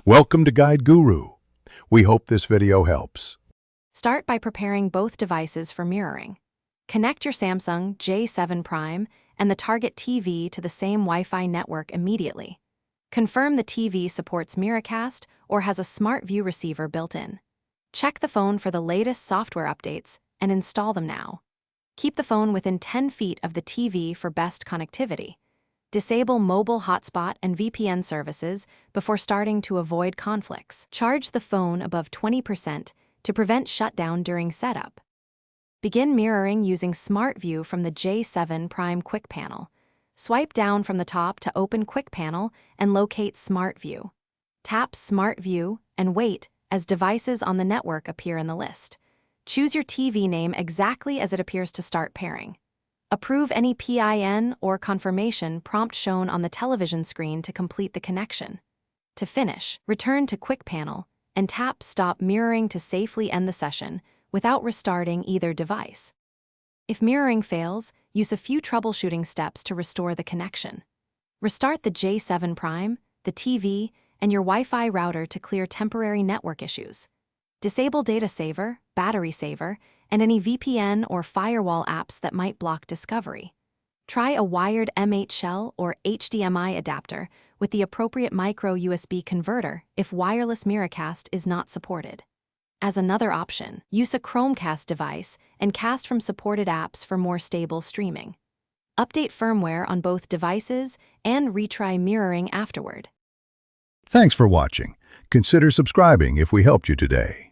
Welcome to Guide Guru. We hope this video helps. Start by preparing both devices for mirroring. Connect your Samsung J7 Prime and the target TV to the same Wi-Fi network immediately. Confirm the TV supports Miracast or has a smart view receiver built in. Check the phone for the latest software updates and install them now. Keep the phone within 10 feet of the TV for best connectivity. Disable mobile hotspot and VPN services before starting to avoid conflicts. Charge the phone above 20% to prevent shutdown during setup. Begin mirroring using Smart View from the J7 Prime Quick Panel. Swipe down from the top to open Quick Panel and locate Smart View. Tap Smart View and wait as devices on the network appear in the list. Choose your TV name exactly as it appears to start pairing. Approve any PIN or confirmation prompt shown on the television screen to complete the connection. To finish, return to Quick Panel and tap Stop Mirroring to safely end the session without restarting either device. If mirroring fails, use a few troubleshooting steps to restore the connection. Restart the J7 Prime, the TV, and your Wi-Fi router to clear temporary network issues. Disable Data Saver, Battery Saver, and any VPN or firewall apps that might block discovery. Try a wired MH shell or HDMI adapter with the appropriate micro USB converter if wireless Miracast is not supported. As another option, use a Chromecast device and cast from supported apps for more stable streaming. Update firmware on both devices and retry mirroring afterward. Thanks for watching. Consider subscribing if we helped you today.